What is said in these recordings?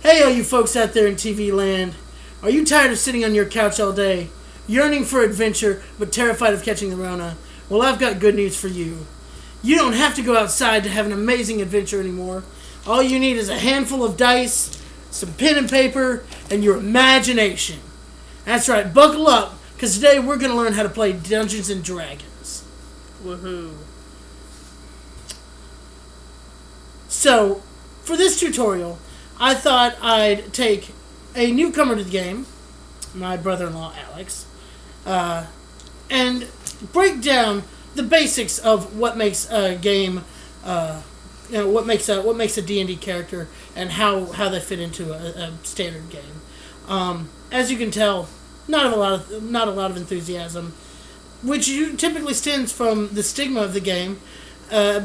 Hey, all you folks out there in TV land. Are you tired of sitting on your couch all day, yearning for adventure, but terrified of catching the Rona? Well, I've got good news for you. You don't have to go outside to have an amazing adventure anymore. All you need is a handful of dice, some pen and paper, and your imagination. That's right, buckle up, because today we're going to learn how to play Dungeons and Dragons. Woohoo. So, for this tutorial, I thought I'd take a newcomer to the game, my brother-in-law Alex, and break down the basics of what makes a game, what makes a D&D character, and how they fit into a standard game. As you can tell, not a lot of enthusiasm, which typically stems from the stigma of the game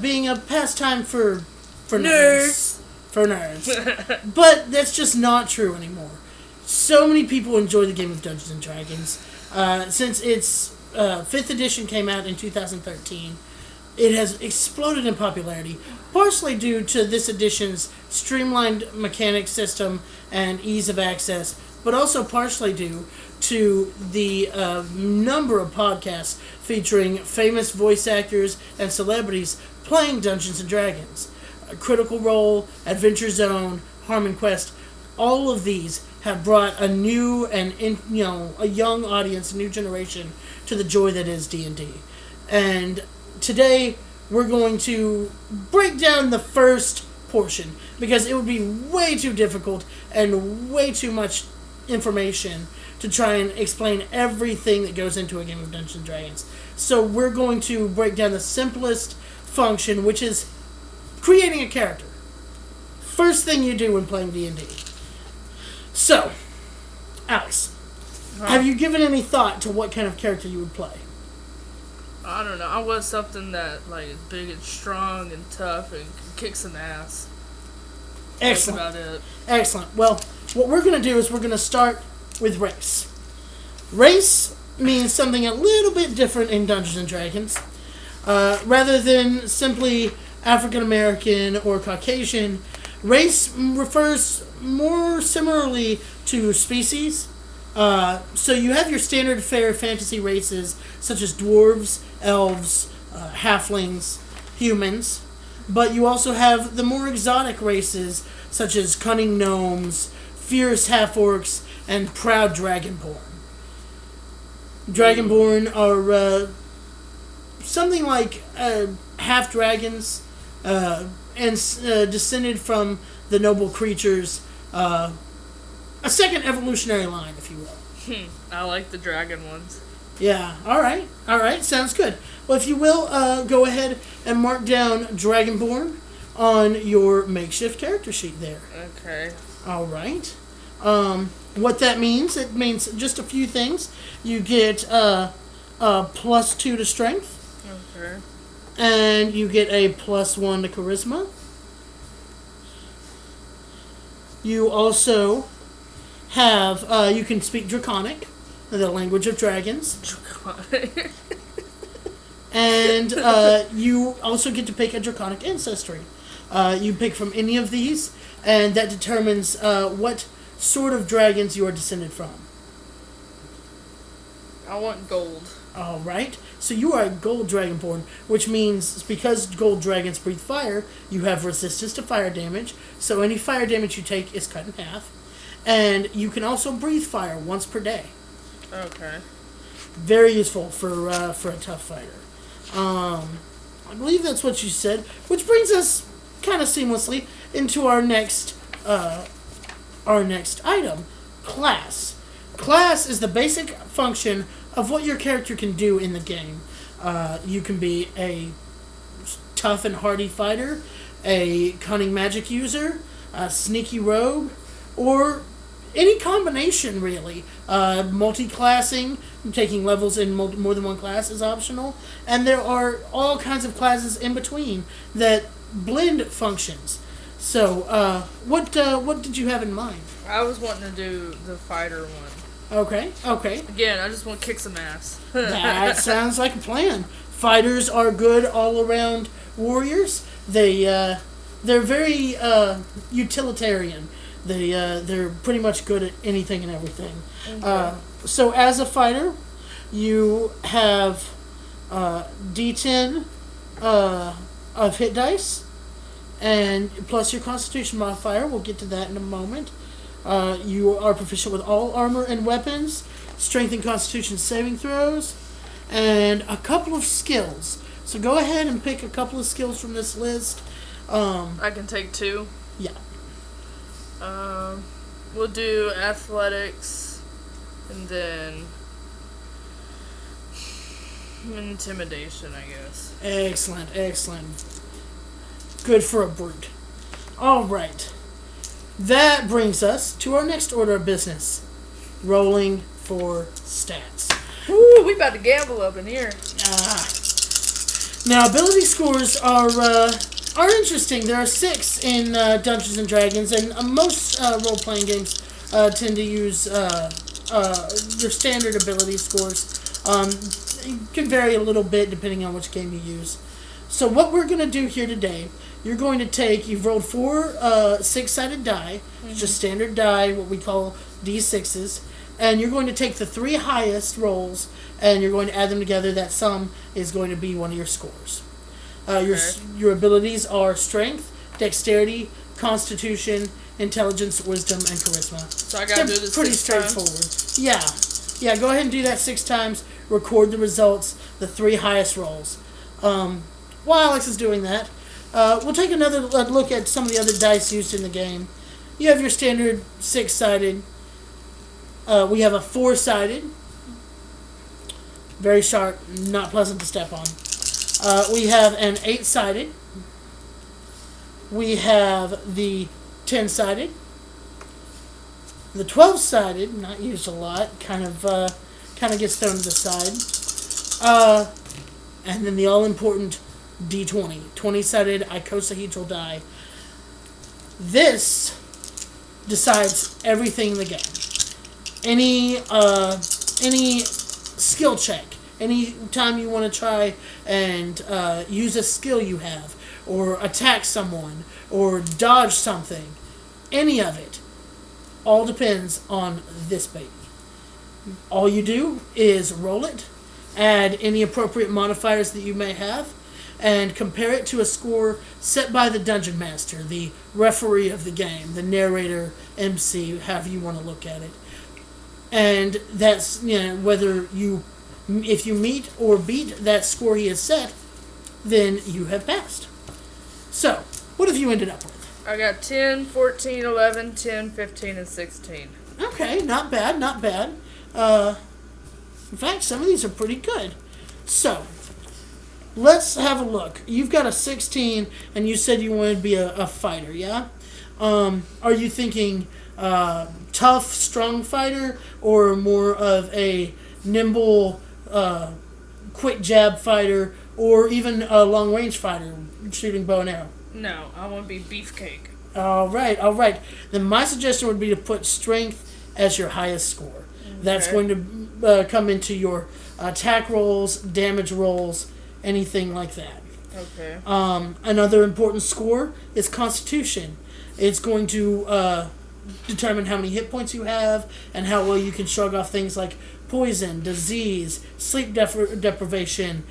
being a pastime for nerds. For nerds. But that's just not true anymore. So many people enjoy the game of Dungeons and Dragons. Since its 5th edition came out in 2013, it has exploded in popularity, partially due to this edition's streamlined mechanic system and ease of access, but also partially due to the number of podcasts featuring famous voice actors and celebrities playing Dungeons and Dragons. Critical Role, Adventure Zone, Harmon Quest, all of these have brought a new and a young audience, a new generation to the joy that is D&D. And today we're going to break down the first portion because it would be way too difficult and way too much information to try and explain everything that goes into a game of Dungeons and Dragons. So we're going to break down the simplest function, which is creating a character. First thing you do when playing D&D. So, Alex, have you given any thought to what kind of character you would play? I don't know. I want something that is big and strong and tough and kicks some ass. Excellent. That's about it. Excellent. Well, what we're going to do is we're going to start with race. Race means something a little bit different in Dungeons and Dragons. Rather than simply African American or Caucasian, race refers more similarly to species. So you have your standard fare fantasy races such as dwarves, elves, halflings, humans, but you also have the more exotic races such as cunning gnomes, fierce half-orcs, and proud dragonborn. Dragonborn are something like half-dragons, and descended from the noble creatures, a second evolutionary line, if you will. I like the dragon ones. Yeah, alright, sounds good. Well, if you will, go ahead and mark down Dragonborn on your makeshift character sheet there. Okay. Alright. What that means, it means just a few things. You get +2 to strength. Okay. And you get a +1 to charisma. You also have, you can speak Draconic, the language of dragons. Draconic. And you also get to pick a Draconic ancestry. You pick from any of these, and that determines what sort of dragons you are descended from. I want gold. Alright, so you are a gold dragonborn, which means because gold dragons breathe fire, you have resistance to fire damage, so any fire damage you take is cut in half. And you can also breathe fire once per day. Okay. Very useful for a tough fighter. I believe that's what you said, which brings us kind of seamlessly into our next item, class. Class is the basic function of what your character can do in the game. You can be a tough and hardy fighter, a cunning magic user, a sneaky rogue, or any combination, really. Multi-classing, taking levels in more than one class is optional, and there are all kinds of classes in between that blend functions. So, what did you have in mind? I was wanting to do the fighter one. Okay. Again, I just want to kick some ass. That sounds like a plan. Fighters are good all-around warriors. They're very utilitarian. They're pretty much good at anything and everything. Okay. So as a fighter, you have D10 of hit dice, and plus your Constitution modifier. We'll get to that in a moment. You are proficient with all armor and weapons, strength and Constitution saving throws, and a couple of skills. So go ahead and pick a couple of skills from this list. I can take 2. Yeah. We'll do athletics, and then intimidation, I guess. Excellent, excellent. Good for a brute. All right. That brings us to our next order of business. Rolling for stats. Woo, we about to gamble up in here. Now, ability scores are interesting. There are 6 in Dungeons and Dragons, and most role-playing games tend to use your standard ability scores. It can vary a little bit depending on which game you use. So what we're going to do here today, you're going to take, you've rolled 4 6-sided die, just standard die, what we call D6s, and you're going to take the 3 highest rolls, and you're going to add them together. That sum is going to be one of your scores. Your abilities are strength, dexterity, constitution, intelligence, wisdom, and charisma. So I gotta do this pretty 6 straightforward. times? Yeah. Go ahead and do that 6 times. Record the results, the 3 highest rolls. While Alex is doing that, we'll take another look at some of the other dice used in the game. You have your standard 6-sided. We have a 4-sided. Very sharp, not pleasant to step on. We have an 8-sided. We have the 10-sided. The 12-sided, not used a lot, kind of gets thrown to the side. And then the all-important D20, 20-sided icosahedral die. This decides everything in the game. Any skill check, any time you want to try and use a skill you have, or attack someone, or dodge something, any of it, all depends on this baby. All you do is roll it, add any appropriate modifiers that you may have, and compare it to a score set by the dungeon master, the referee of the game, the narrator, MC, however you want to look at it. And that's, whether if you meet or beat that score he has set, then you have passed. So, what have you ended up with? I got 10, 14, 11, 10, 15, and 16. Okay, not bad, not bad. In fact, some of these are pretty good. So, let's have a look. You've got a 16, and you said you wanted to be a fighter, yeah? Are you thinking tough, strong fighter, or more of a nimble, quick jab fighter, or even a long-range fighter, shooting bow and arrow? No, I want to be beefcake. All right. Then my suggestion would be to put strength as your highest score. Okay. That's going to come into your attack rolls, damage rolls, anything like that. Okay. Another important score is Constitution. It's going to determine how many hit points you have and how well you can shrug off things like poison, disease, sleep deprivation,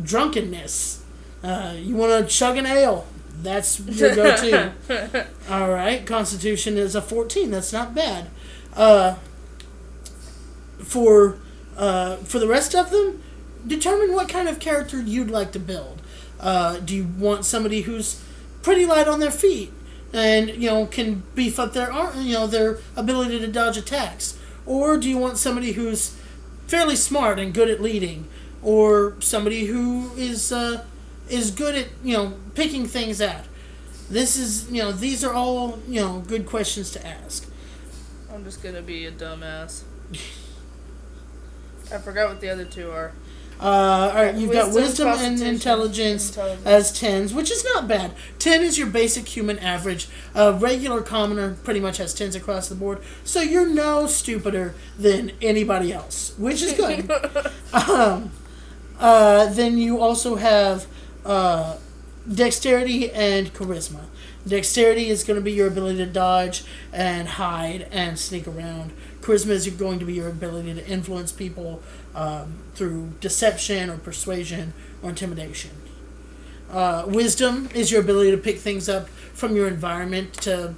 drunkenness. You want to chug an ale. That's your go-to. All right. Constitution is a 14. That's not bad. For the rest of them, determine what kind of character you'd like to build. Do you want somebody who's pretty light on their feet and can beef up their their ability to dodge attacks, or do you want somebody who's fairly smart and good at leading, or somebody who is good at picking things out? This is these are all good questions to ask. I'm just gonna be a dumbass. I forgot what the other two are. All right, you've got wisdom and intelligence as 10s, which is not bad. 10 is your basic human average. A regular commoner pretty much has 10s across the board, so you're no stupider than anybody else, which is good. Then you also have dexterity and charisma. Dexterity is going to be your ability to dodge and hide and sneak around. Charisma is going to be your ability to influence people through deception or persuasion or intimidation. Wisdom is your ability to pick things up from your environment, to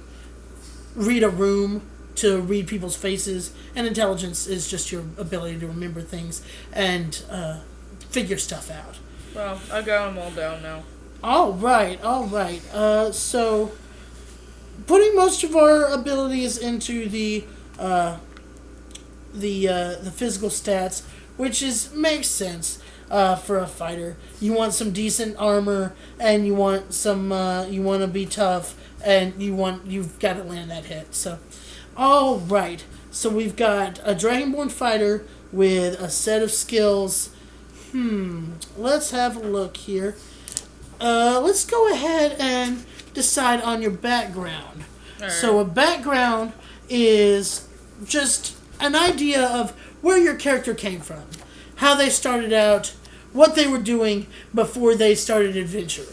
read a room, to read people's faces. And intelligence is just your ability to remember things and figure stuff out. Well, I got them all down now. All right. So, putting most of our abilities into the physical stats, which makes sense for a fighter. You want some decent armor, and you want some. You want to be tough, and you've got to land that hit. So, all right. So we've got a Dragonborn fighter with a set of skills. Let's have a look here. Let's go ahead and decide on your background. Right. So a background is just an idea of where your character came from, how they started out, what they were doing before they started adventuring.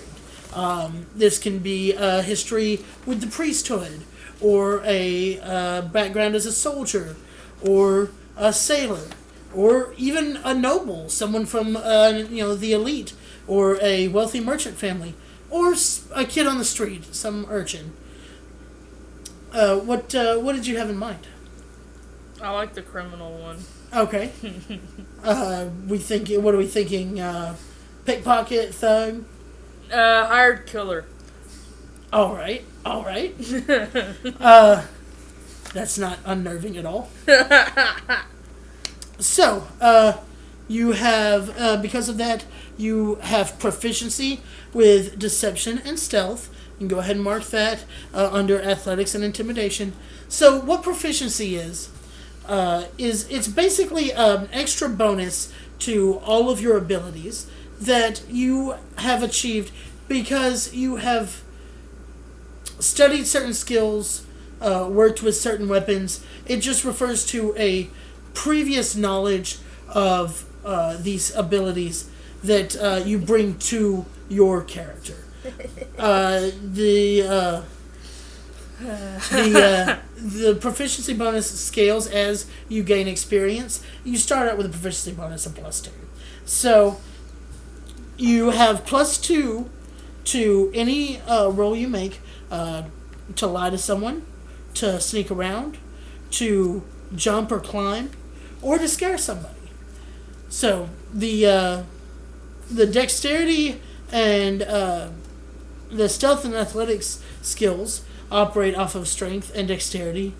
This can be a history with the priesthood, or a background as a soldier, or a sailor, or even a noble, someone from the elite, or a wealthy merchant family, or a kid on the street, some urchin. What did you have in mind? I like the criminal one. Okay. What are we thinking? Pickpocket, thug? Hired killer. All right. That's not unnerving at all. So, you have, because of that, you have proficiency with deception and stealth. You can go ahead and mark that under athletics and intimidation. So, what proficiency is it's basically an extra bonus to all of your abilities that you have achieved because you have studied certain skills, worked with certain weapons. It just refers to a previous knowledge of these abilities that you bring to your character. The proficiency bonus scales as you gain experience. You start out with a proficiency bonus of +2. So you have +2 to any roll you make, to lie to someone, to sneak around, to jump or climb, or to scare somebody. So the dexterity and the stealth and athletics skills operate off of strength and dexterity,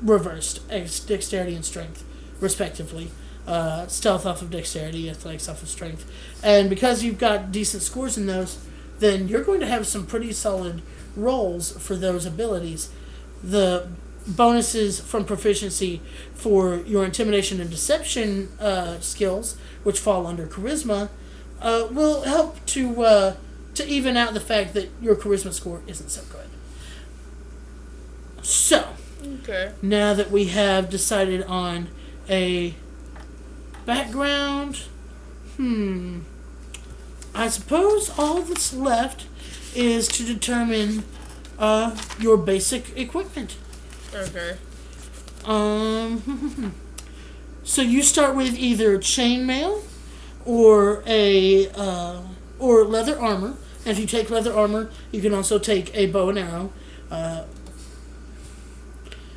reversed, dexterity and strength, respectively. Stealth off of dexterity, athletics off of strength. And because you've got decent scores in those, then you're going to have some pretty solid rolls for those abilities. The bonuses from proficiency for your intimidation and deception skills, which fall under charisma, will help to even out the fact that your charisma score isn't so good. So, okay. Now that we have decided on a background, I suppose all that's left is to determine your basic equipment. Okay. So you start with either chainmail or or leather armor. And if you take leather armor, you can also take a bow and arrow.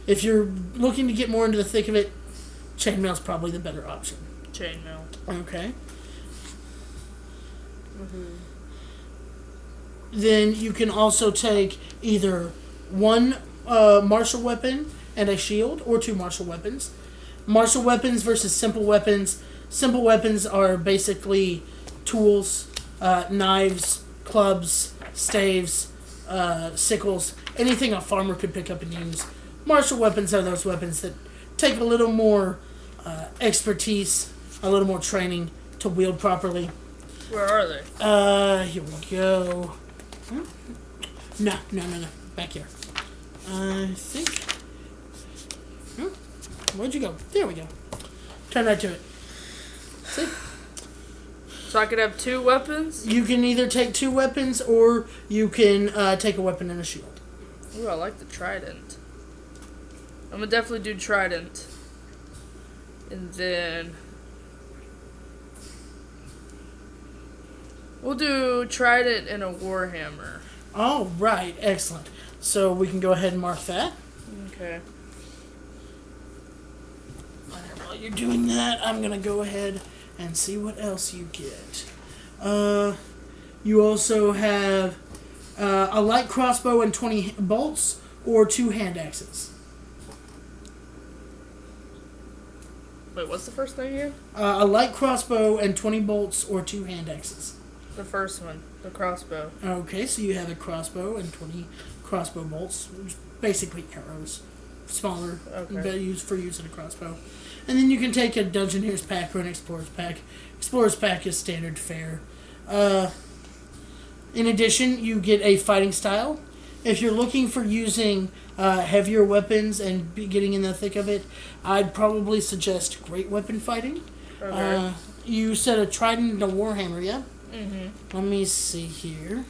If you're looking to get more into the thick of it, chainmail's probably the better option. Chainmail. Okay. Then you can also take either one martial weapon and a shield, or 2 martial weapons. Martial weapons versus simple weapons. Simple weapons are basically tools, knives, clubs, staves, sickles, anything a farmer could pick up and use. Martial weapons are those weapons that take a little more expertise, a little more training to wield properly. Where are they? Here we go. No. Back here. I think. Where'd you go? There we go. Turn right to it. See? So I could have 2 weapons? You can either take 2 weapons or you can take a weapon and a shield. Ooh, I like the trident. I'm gonna definitely do trident. And then we'll do trident and a warhammer. All right, excellent. So we can go ahead and mark that. Okay. While you're doing that, I'm going to go ahead and see what else you get. You also have a light crossbow and 20 bolts or 2 hand axes. Wait, what's the first thing again? A light crossbow and 20 bolts or 2 hand axes. The first one, the crossbow. Okay, so you have a crossbow and 20 crossbow bolts, which basically arrows, smaller, but used for use in a crossbow. And then you can take a Dungeoneer's pack or an Explorer's pack. Explorer's pack is standard fare. In addition, you get a fighting style. If you're looking for using heavier weapons and getting in the thick of it, I'd probably suggest great weapon fighting. Okay. You said a trident and a warhammer, yeah? Mm-hmm. Let me see here.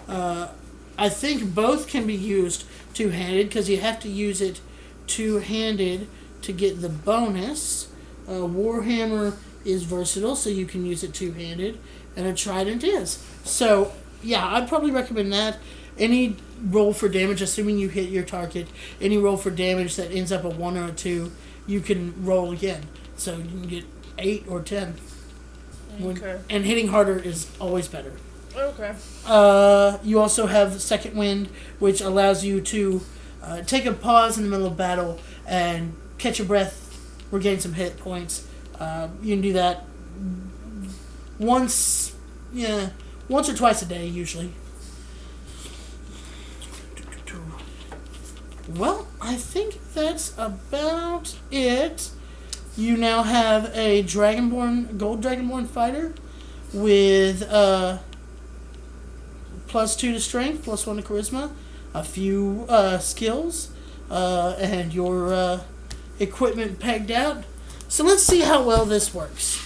I think both can be used two-handed because you have to use it two-handed to get the bonus. Warhammer is versatile, so you can use it two-handed, and a trident is. So, yeah, I'd probably recommend that. Any roll for damage, assuming you hit your target, any roll for damage that ends up a 1 or a 2, you can roll again. So you can get 8 or 10. Okay. And hitting harder is always better. Okay. You also have Second Wind, which allows you to take a pause in the middle of battle and catch your breath, regain some hit points. You can do that once or twice a day, usually. Well, I think that's about it. You now have a gold Dragonborn fighter with +2 to strength, +1 to charisma, a few skills, and your equipment pegged out. So let's see how well this works.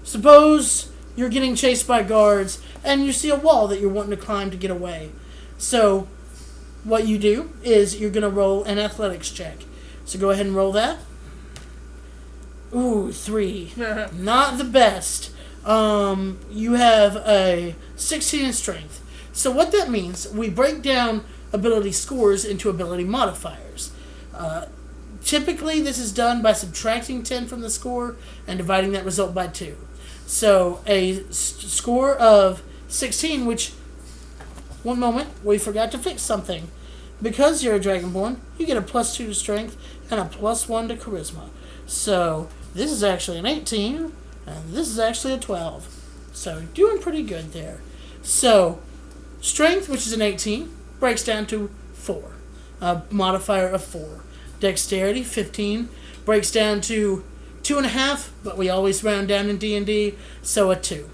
Suppose you're getting chased by guards and you see a wall that you're wanting to climb to get away. So what you do is you're going to roll an athletics check. So go ahead and roll that. Ooh, 3. Not the best. You have a 16 in strength. So what that means, we break down ability scores into ability modifiers. Typically, this is done by subtracting 10 from the score and dividing that result by 2. So a score of 16, which, one moment, we forgot to fix something. Because you're a Dragonborn, you get a +2 to strength and a +1 to charisma. So this is actually an 18, and this is actually a 12. So doing pretty good there. So strength, which is an 18, breaks down to 4. A modifier of 4. Dexterity, 15, breaks down to 2.5, but we always round down in D&D, so a 2.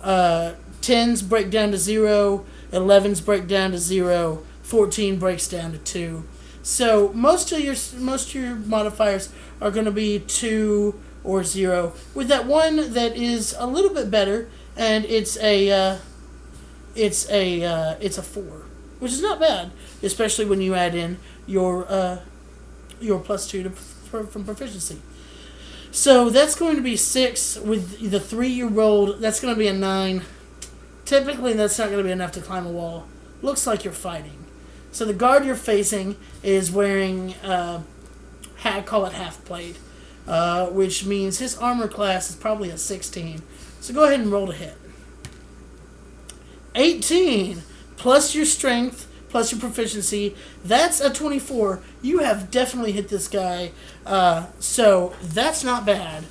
10s break down to 0, 11s break down to 0, 14 breaks down to 2. So most of your modifiers are going to be 2 or 0, with that one that is a little bit better, and it's a 4, which is not bad, especially when you add in your +2 from proficiency. So that's going to be 6 with the 3 you rolled. That's going to be a 9. Typically, that's not going to be enough to climb a wall. Looks like you're fighting. So the guard you're facing is wearing, call it half plate, which means his armor class is probably a 16. So go ahead and roll to hit. 18 plus your strength plus your proficiency. That's a 24. You have definitely hit this guy. So that's not bad.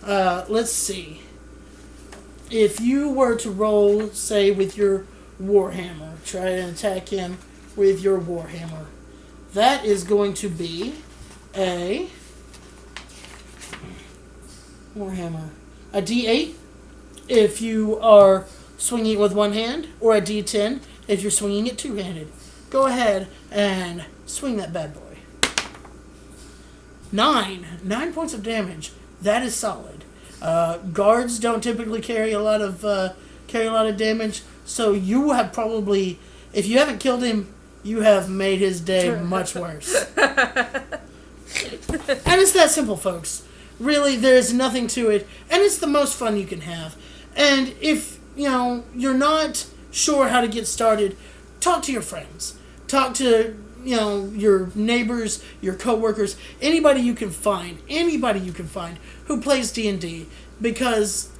Let's see. If you were to roll, say, with your Warhammer, try and attack him with your Warhammer, that is going to be a Warhammer. A D8 if you are swinging it with one hand, or a D10 if you're swinging it two-handed. Go ahead and swing that bad boy. 9 points of damage. That is solid. Guards don't typically carry a lot of damage, so you have probably, if you haven't killed him, you have made his day much worse. And it's that simple, folks. Really, there's nothing to it, and it's the most fun you can have. And if, you're not sure how to get started, talk to your friends. Talk to, your neighbors, your coworkers, anybody you can find who plays D&D, because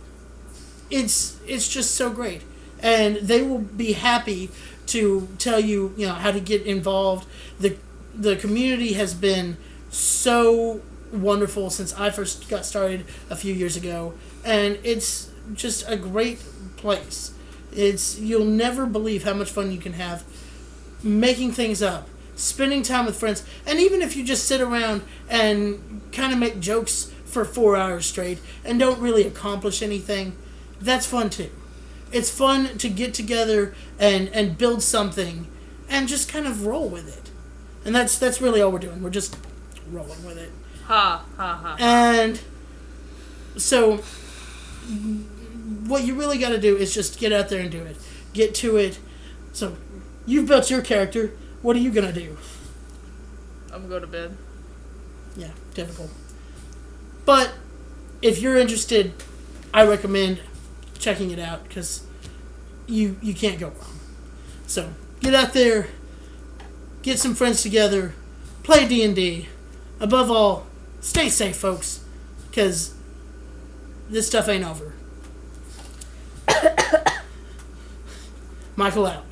it's just so great. And they will be happy to tell you, how to get involved. The community has been so wonderful since I first got started a few years ago, and it's just a great place. You'll never believe how much fun you can have making things up, spending time with friends, and even if you just sit around and kind of make jokes for 4 hours straight and don't really accomplish anything, that's fun too. It's fun to get together and build something and just kind of roll with it. And that's really all we're doing. We're just rolling with it. Ha, ha, ha. And so what you really got to do is just get out there and do it. Get to it. So you've built your character. What are you going to do? I'm going to go to bed. Yeah, typical. But if you're interested, I recommend checking it out, because you can't go wrong. So get out there, get some friends together, play D&D. Above all, stay safe, folks, because this stuff ain't over. Michael out.